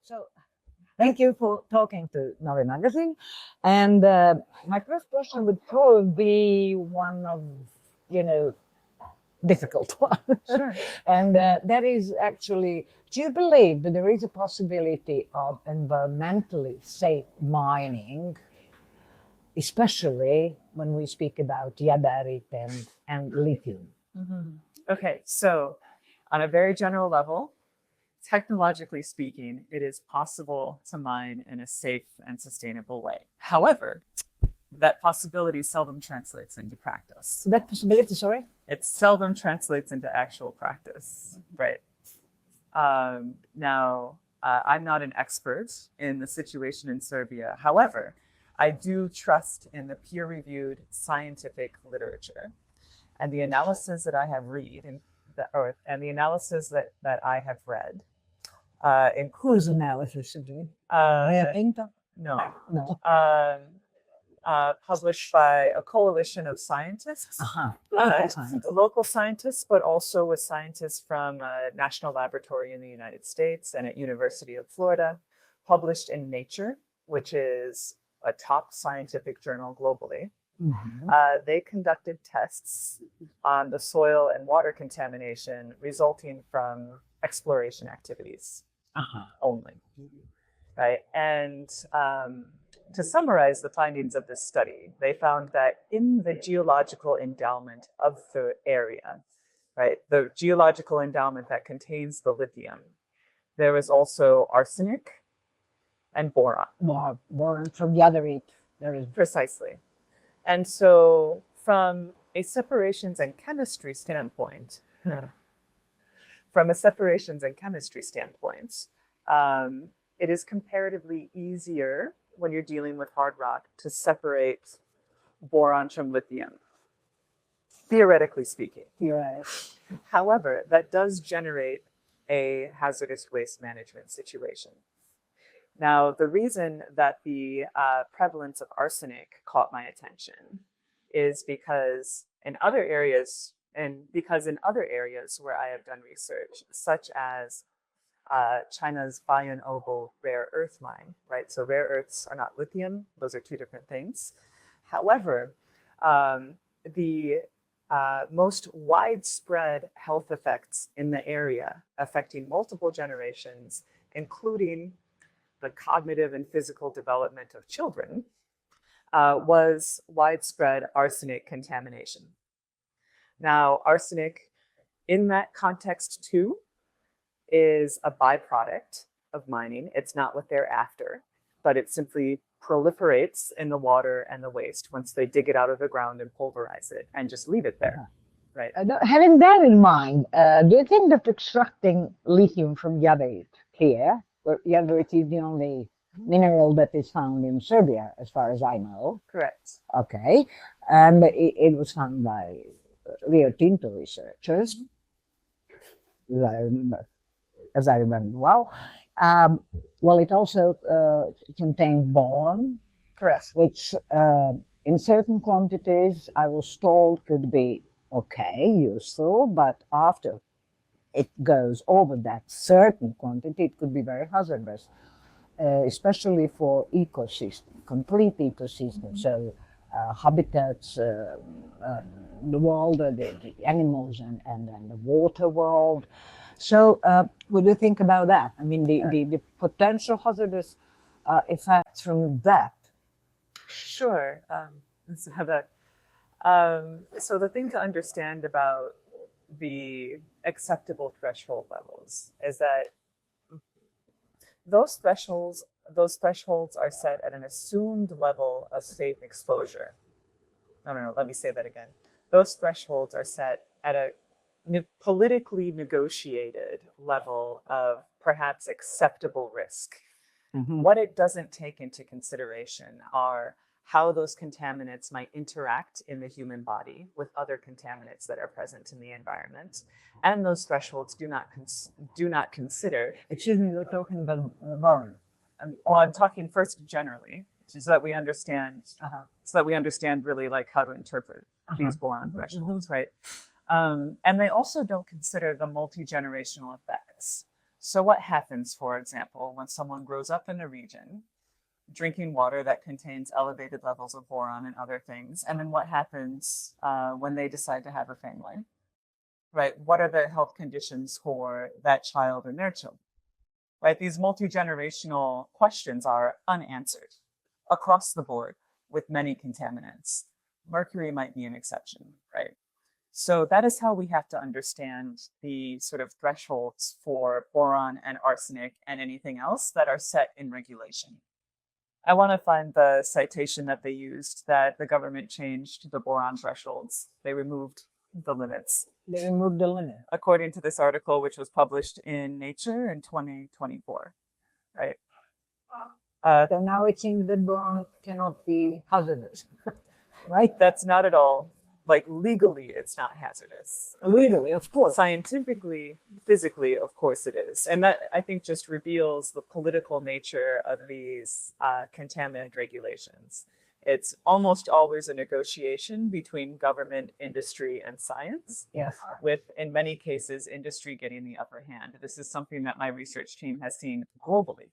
So thank you for talking to Novi magazine. And my first question would probably be one of, difficult one. Sure. And that is actually, do you believe that there is a possibility of environmentally safe mining, especially when we speak about diabarit and lithium? Mm-hmm. Okay, so on a very general level, technologically speaking, it is possible to mine in a safe and sustainable way. However, that possibility seldom translates into practice. That possibility, sorry? It seldom translates into actual practice, right? Now, I'm not an expert in the situation in Serbia. However, I do trust in the peer-reviewed scientific literature and the analysis that I have and the analysis that I have read. Whose analysis is it? No. No. Published by a coalition of scientists, local scientists, but also with scientists from a national laboratory in the United States and at University of Florida, published in Nature, which is a top scientific journal globally. Mm-hmm. They conducted tests on the soil and water contamination resulting from exploration activities only, right? And to summarize the findings of this study, they found that in the geological endowment of the area, right, the geological endowment that contains the lithium, there was also arsenic and boron. Boron from diabarit. There is Precisely. And so from a separations and chemistry standpoint, it is comparatively easier when you're dealing with hard rock to separate boron from lithium, theoretically speaking. right. However, that does generate a hazardous waste management situation. Now, the reason that the prevalence of arsenic caught my attention is because in other areas where I have done research, such as China's Bayan Obo rare earth mine, right? So rare earths are not lithium; those are two different things. However, the most widespread health effects in the area, affecting multiple generations, including the cognitive and physical development of children, was widespread arsenic contamination. Now, arsenic in that context too is a byproduct of mining. It's not what they're after, but it simply proliferates in the water and the waste once they dig it out of the ground and pulverize it and just leave it there, right? Having that in mind, do you think that extracting lithium from diabarit here, where diabarit is the only mineral that is found in Serbia, as far as I know? Correct. Okay, and it was found by Rio Tinto researchers, as I remember well. Well, it also contained boron, Correct. which in certain quantities I was told could be okay, useful, but after it goes over that certain quantity, it could be very hazardous, especially for complete ecosystems. So habitats, the world, the animals, and the water world. So what do you think about that? I mean, the potential hazardous effects from that. Sure. Let's have that. So the thing to understand about the acceptable threshold levels is that those thresholds are set at an assumed level of safe exposure. No, let me say that again. Those thresholds are set at a politically negotiated level of perhaps acceptable risk. Mm-hmm. What it doesn't take into consideration are how those contaminants might interact in the human body with other contaminants that are present in the environment. And those thresholds do not consider. Excuse me, you're talking about boron. Well, I'm talking first generally, so that we understand, really like how to interpret these boron thresholds, right? And they also don't consider the multi-generational effects. So what happens, for example, when someone grows up in a region, drinking water that contains elevated levels of boron and other things, and then what happens when they decide to have a family, right? What are the health conditions for that child and their children, right? These multi-generational questions are unanswered across the board with many contaminants. Mercury might be an exception, right? So that is how we have to understand the sort of thresholds for boron and arsenic and anything else that are set in regulation. I want to find the citation that they used that the government changed the boron thresholds. They removed the limits. They removed the limit. According to this article, which was published in Nature in 2024, right? So now it seems that boron cannot be hazardous, right? That's not at all, like legally, it's not hazardous. Legally, of course. Scientifically, physically, of course it is. And that, I think, just reveals the political nature of these contaminant regulations. It's almost always a negotiation between government, industry, and science. Yes. With, in many cases, industry getting the upper hand. This is something that my research team has seen globally,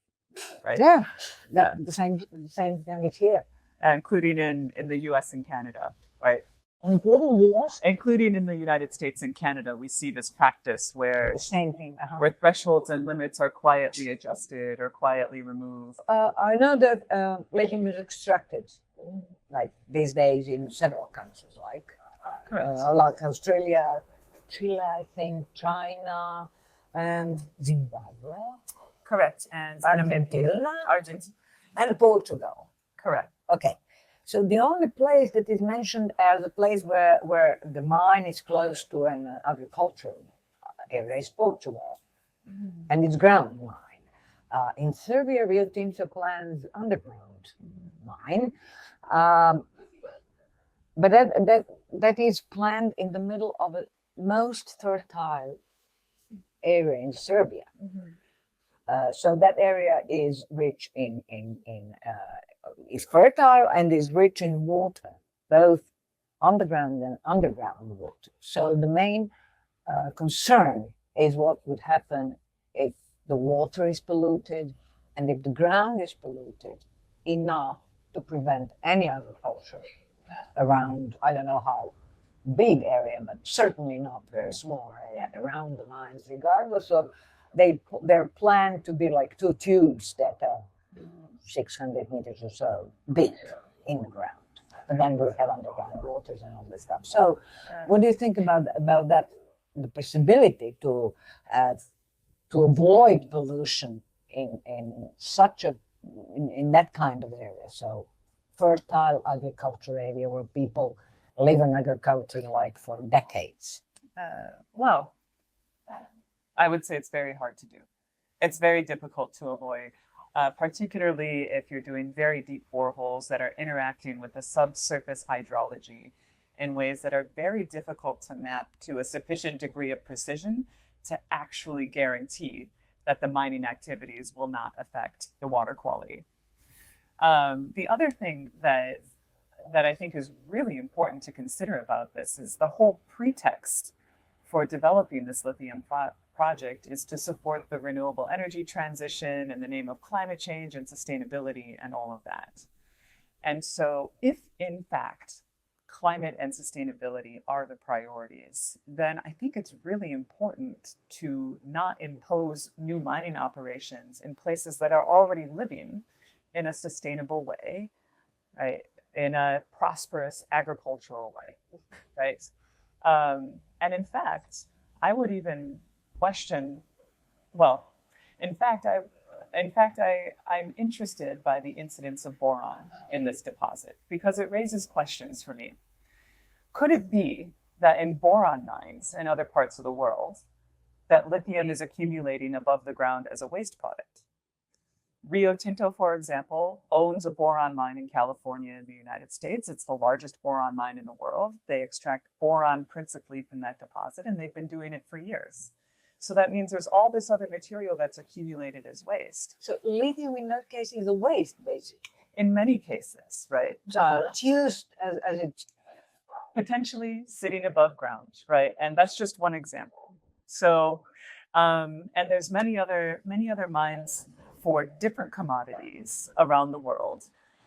right? Yeah, the same thing is here. Including in the US and Canada, right? Including in the United States and Canada, we see this practice where same thing, where thresholds and limits are quietly adjusted or quietly removed. I know that lithium is extracted, like these days, in several countries, like Australia, Chile, I think, China, and Zimbabwe. Correct. And Argentina, Argentina, and Portugal. correct. Okay. So the only place that is mentioned as a place where the mine is close to an agricultural area is Portugal, and it's ground mine. In Serbia, Rio Tinto plans underground mine, but that is planned in the middle of a most fertile area in Serbia. So that area is rich is fertile and is rich in water, both underground and underground water. So the main concern is what would happen if the water is polluted and if the ground is polluted enough to prevent any agriculture around, I don't know how big area, but certainly not very small area around the mines, regardless of they're planned to be like two tubes that are 600 meters or so deep in the ground. And then we have underground waters and all this stuff. So what do you think about that, the possibility to avoid pollution in such in that kind of area? So fertile agriculture area where people live in agriculture like for decades. Well, I would say it's very hard to do. It's very difficult to avoid, particularly if you're doing very deep boreholes that are interacting with the subsurface hydrology in ways that are very difficult to map to a sufficient degree of precision to actually guarantee that the mining activities will not affect the water quality. The other thing that I think is really important to consider about this is the whole pretext for developing this lithium project is to support the renewable energy transition in the name of climate change and sustainability and all of that. And so if in fact climate and sustainability are the priorities, then I think it's really important to not impose new mining operations in places that are already living in a sustainable way, right? In a prosperous agricultural way, right? And in fact, I would even question, well, in fact, I'm interested by the incidence of boron in this deposit because it raises questions for me. Could it be that in boron mines in other parts of the world, that lithium is accumulating above the ground as a waste product? Rio Tinto, for example, owns a boron mine in California in the United States. It's the largest boron mine in the world. They extract boron principally from that deposit, and they've been doing it for years. So that means there's all this other material that's accumulated as waste. So lithium in that case is a waste, basically. In many cases, right? So it's used as it's potentially sitting above ground, right? And that's just one example. So And there's many other mines for different commodities around the world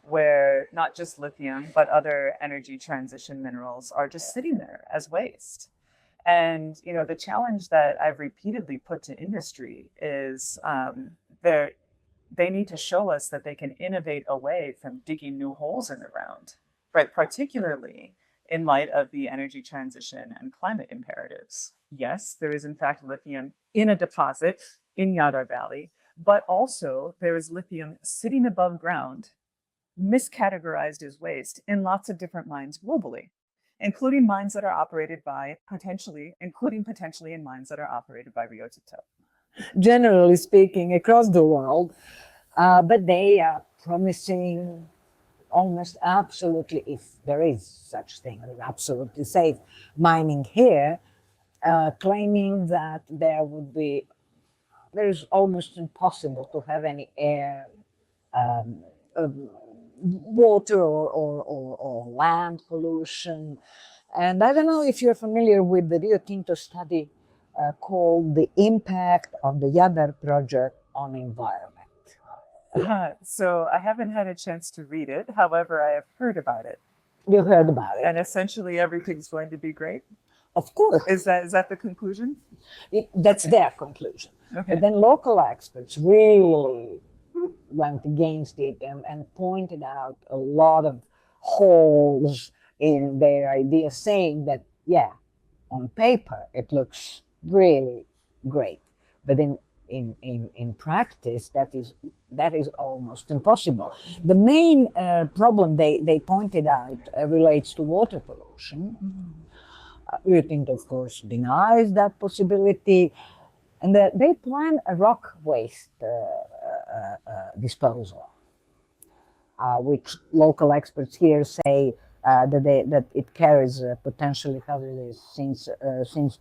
where not just lithium, but other energy transition minerals are just sitting there as waste. And, you know, the challenge that I've repeatedly put to industry is they need to show us that they can innovate away from digging new holes in the ground, right? Particularly in light of the energy transition and climate imperatives. Yes, there is in fact lithium in a deposit in Yadar Valley, but also there is lithium sitting above ground, miscategorized as waste in lots of different mines globally, including mines that are operated by potentially in mines that are operated by Rio Tinto. Generally speaking, across the world, but they are promising almost absolutely, if there is such thing, absolutely safe mining here, claiming that there is almost impossible to have any air, water or land pollution. And I don't know if you're familiar with the Rio Tinto study called The Impact of the Yadar Project on Environment. So I haven't had a chance to read it. However, I have heard about it. You heard about it. And essentially everything's going to be great? Of course. Is that the conclusion? That's their conclusion. Okay. But then local experts really went against it and pointed out a lot of holes in their idea, saying that, yeah, on paper it looks really great, but in practice that is almost impossible. The main problem they pointed out relates to water pollution. Rio Tinto, of course, denies that possibility, and they plan a rock waste disposal, which local experts here say that it carries potentially hazardous since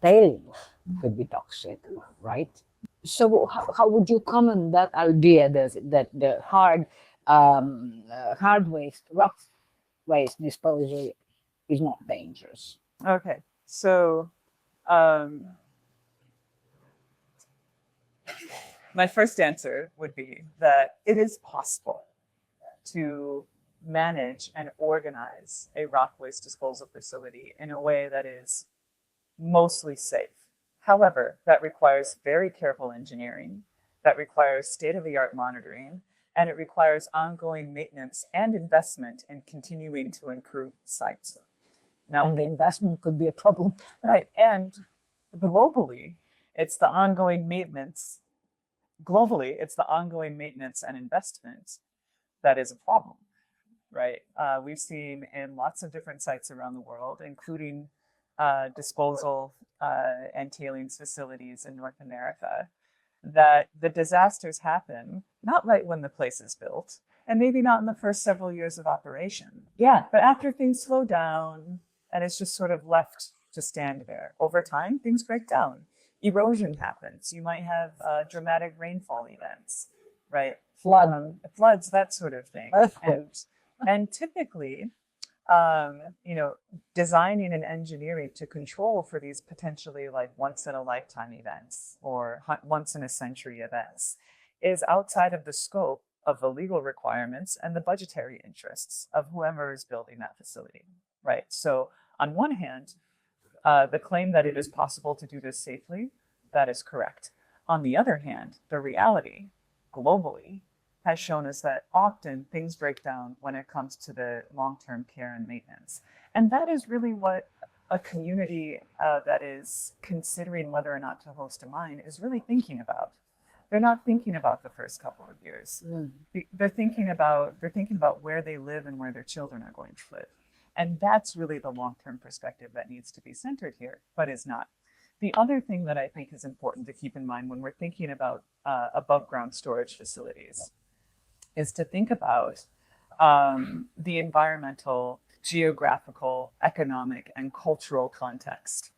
tailings could be toxic, right? So how would you comment that idea that the hard waste, rock waste disposal is not dangerous? Okay, so my first answer would be that it is possible to manage and organize a rock waste disposal facility in a way that is mostly safe. However, that requires very careful engineering, that requires state-of-the-art monitoring, and it requires ongoing maintenance and investment in continuing to improve sites. Now, and the investment could be a problem. Right, and globally, it's the ongoing maintenance. Globally, it's the ongoing maintenance and investment that is a problem, right? We've seen in lots of different sites around the world, including disposal and tailings facilities in North America, that the disasters happen not right when the place is built, and maybe not in the first several years of operation. Yeah. But after things slow down and it's just sort of left to stand there, over time, things break down. Erosion happens. You might have dramatic rainfall events, right? Floods, that sort of thing. And typically, designing and engineering to control for these potentially like once in a lifetime events or once in a century events is outside of the scope of the legal requirements and the budgetary interests of whoever is building that facility, right? So on one hand, the claim that it is possible to do this safely, that is correct. On the other hand, the reality globally has shown us that often things break down when it comes to the long-term care and maintenance. And that is really what a community that is considering whether or not to host a mine is really thinking about. They're not thinking about the first couple of years. They're thinking about where they live and where their children are going to live. And that's really the long-term perspective that needs to be centered here, but is not. The other thing that I think is important to keep in mind when we're thinking about above ground storage facilities is to think about the environmental, geographical, economic, and cultural context,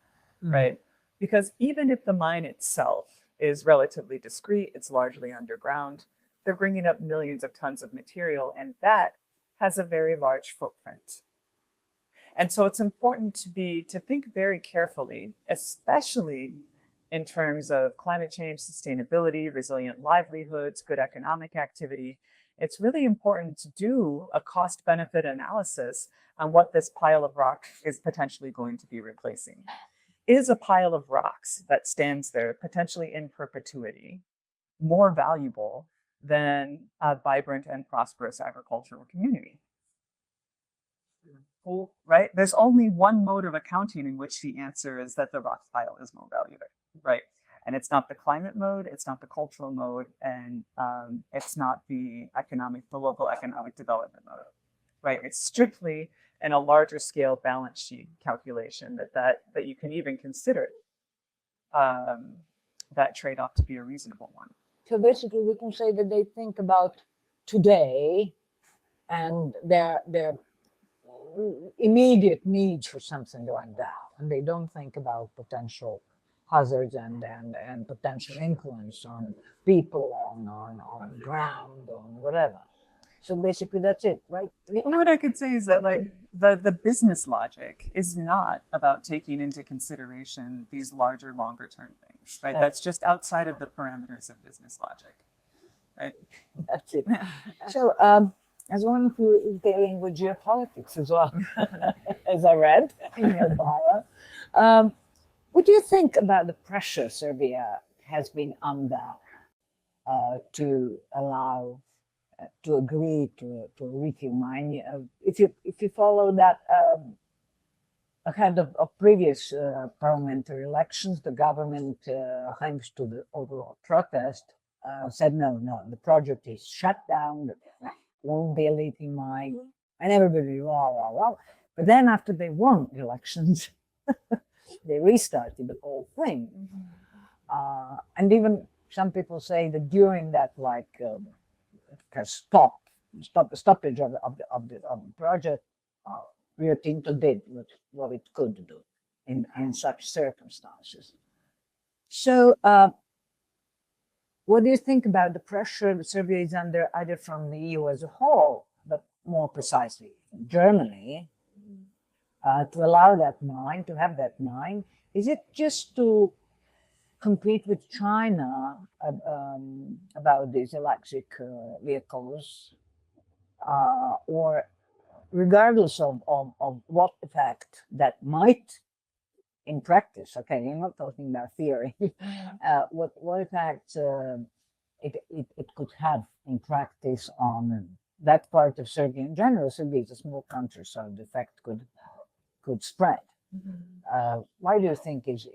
right? Because even if the mine itself is relatively discreet, it's largely underground, they're bringing up millions of tons of material, and that has a very large footprint. And so it's important to think very carefully, especially in terms of climate change, sustainability, resilient livelihoods, good economic activity, it's really important to do a cost-benefit analysis on what this pile of rock is potentially going to be replacing. Is a pile of rocks that stands there potentially in perpetuity more valuable than a vibrant and prosperous agricultural community? Well, right? There's only one mode of accounting in which the answer is that the rock pile is more valuable, right? And it's not the climate mode, it's not the cultural mode, and it's not the local economic development mode, right? It's strictly in a larger scale balance sheet calculation that you can even consider that trade-off to be a reasonable one. So basically, we can say that they think about today and their immediate needs for something like that, and they don't think about potential hazards and potential influence on people, on ground, on whatever. So basically, that's it, right? What I could say is that, like, the business logic is not about taking into consideration these larger, longer term things, right? That's just outside of the parameters of business logic, right? That's it. So, as one who is dealing with geopolitics as well, as I read in your bio, what do you think about the pressure Serbia has been under to allow, to agree to lithium mine? If you follow that ahead of previous parliamentary elections, the government, thanks to the overall protest, said no, the project is shut down. There won't be a lithium mine, and everybody wow. But then after they won elections, they restarted the whole thing. And even some people say that during that stoppage of the project, Rio Tinto did what it could do in such circumstances. So what do you think about the pressure that Serbia is under, either from the EU as a whole, but more precisely Germany, to allow that mine, to have that mine? Is it just to compete with China about these electric vehicles, or regardless of what effect that might, in practice, okay, you're not talking about theory, what effect it could have in practice on that part of Serbia in general? Serbia is a small country, so the effect could spread. Why do you think it's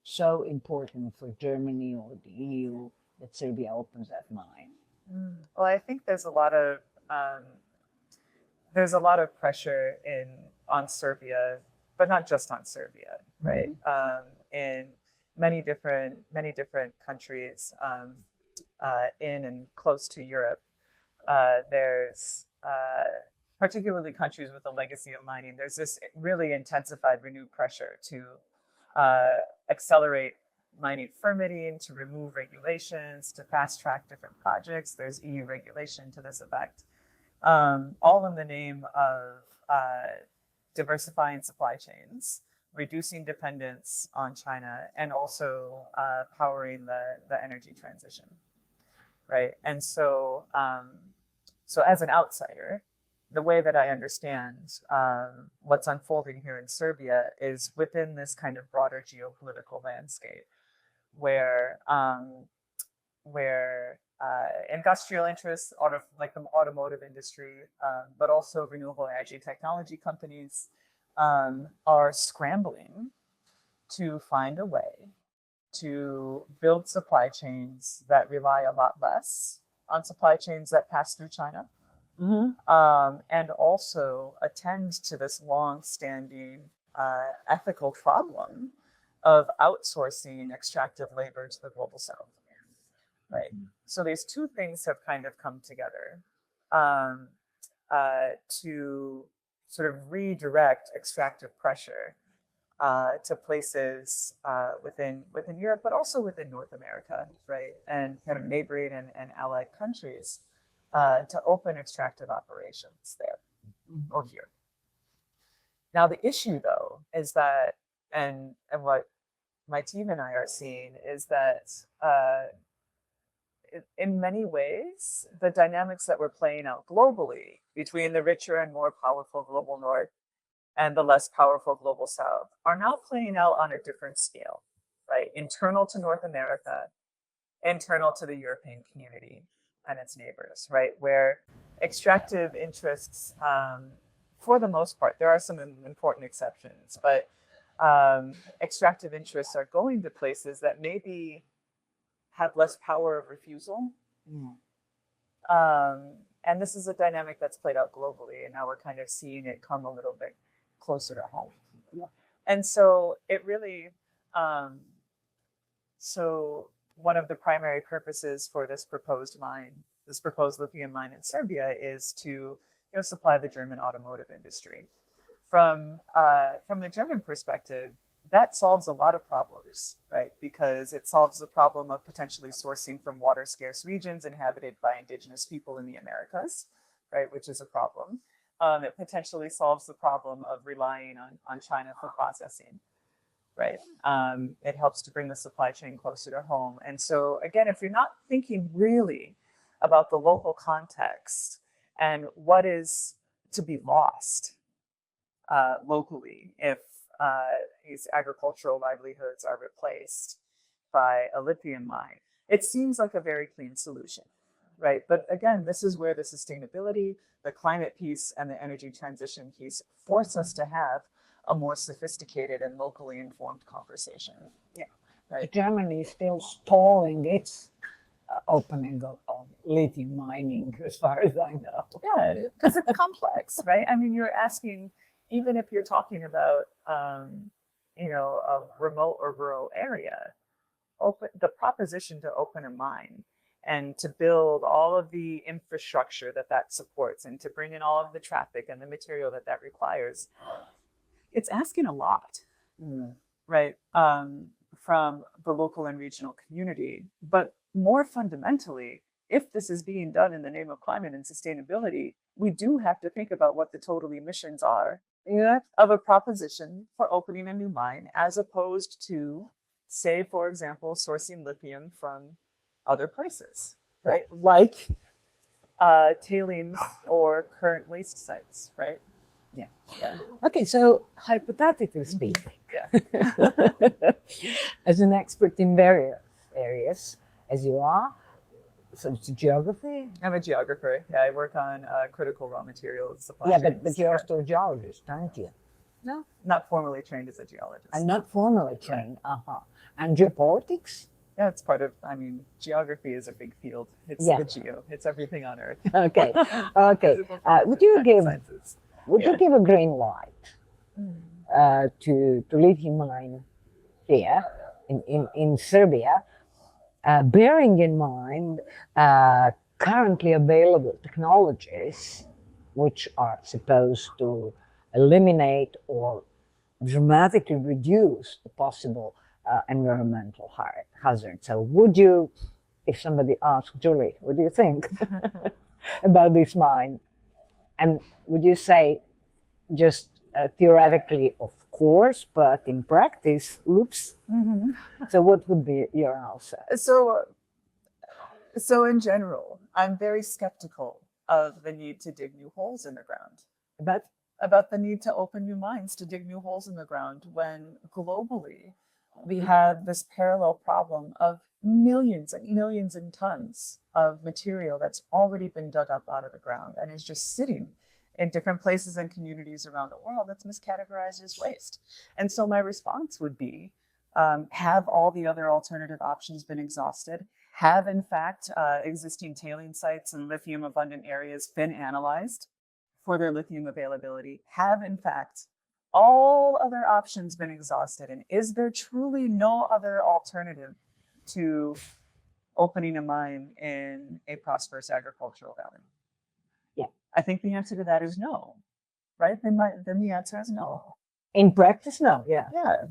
so important for Germany or the EU that Serbia opens that mine? Well, I think there's a lot of pressure on Serbia, but not just on Serbia, right? In many different countries in and close to Europe, there's particularly countries with a legacy of mining, there's this really intensified, renewed pressure to accelerate mining permitting, to remove regulations, to fast track different projects. There's EU regulation to this effect, all in the name of diversifying supply chains, reducing dependence on China, and also powering the energy transition, right? And so, so as an outsider, the way that I understand what's unfolding here in Serbia is within this kind of broader geopolitical landscape, where industrial interests, like the automotive industry, but also renewable energy technology companies, are scrambling to find a way to build supply chains that rely a lot less on supply chains that pass through China. And also attend to this long-standing ethical problem of outsourcing extractive labor to the global south, right? So these two things have kind of come together to sort of redirect extractive pressure to places within Europe, but also within North America, right? And kind of neighboring and allied countries to open extractive operations there or here. Now, the issue, though, is that, and what my team and I are seeing is that in many ways, the dynamics that we're playing out globally between the richer and more powerful global north and the less powerful global south are now playing out on a different scale, right? Internal to North America, internal to the European community and its neighbors, right? Where extractive interests, for the most part, there are some important exceptions, but extractive interests are going to places that maybe have less power of refusal. And this is a dynamic that's played out globally, and now we're kind of seeing it come a little bit closer to home. And so it really, so one of the primary purposes for this proposed mine, this proposed lithium mine in Serbia, is to supply the German automotive industry. From the German perspective, that solves a lot of problems, right? Because it solves the problem of potentially sourcing from water scarce regions inhabited by indigenous people in the Americas, right? Which is a problem. It potentially solves the problem of relying on China for processing, right? It helps to bring the supply chain closer to home. And so again, if you're not thinking really about the local context and what is to be lost locally if these agricultural livelihoods are replaced by a lithium mine, it seems like a very clean solution, right? But again, this is where the sustainability, the climate piece, and the energy transition piece force us to have a more sophisticated and locally informed conversation. Yeah, right. Germany is still stalling its opening of lithium mining, as far as I know. Yeah, because it's complex, right? I mean, you're asking, even if you're talking about, a remote or rural area, the proposition to open a mine and to build all of the infrastructure that supports and to bring in all of the traffic and the material that requires, it's asking a lot, right, from the local and regional community. But more fundamentally, if this is being done in the name of climate and sustainability, we do have to think about what the total emissions are of a proposition for opening a new mine, as opposed to, say, for example, sourcing lithium from other places, right? Like tailings or current waste sites, right? Yeah. Okay, so hypothetically speaking, as an expert in various areas, as you are, so it's geography? I'm a geographer. Yeah, I work on critical raw materials supply. Yeah, but you're also a geologist, aren't you? No, not formally trained as a geologist. I'm not formally trained. And geopolitics? Yeah, it's part of, geography is a big field. It's the geo. It's everything on Earth. Okay. Would you give a green light to lithium mine here in Serbia, bearing in mind currently available technologies which are supposed to eliminate or dramatically reduce the possible environmental hazard? So would you, if somebody asked, Julie, what do you think about this mine? And would you say just theoretically, of course, but in practice, oops. So what would be your answer? So in general, I'm very skeptical of the need to dig new holes in the ground. About the need to open new mines to dig new holes in the ground, when globally we have this parallel problem of millions and millions of tons of material that's already been dug up out of the ground and is just sitting in different places and communities around the world that's miscategorized as waste. And so my response would be, have all the other alternative options been exhausted? Have, in fact, existing tailing sites and lithium abundant areas been analyzed for their lithium availability? Have, in fact, all other options been exhausted? And is there truly no other alternative to opening a mine in a prosperous agricultural valley? Yeah. I think the answer to that is no, right? Then the answer is no. In practice, no, yeah. Yeah,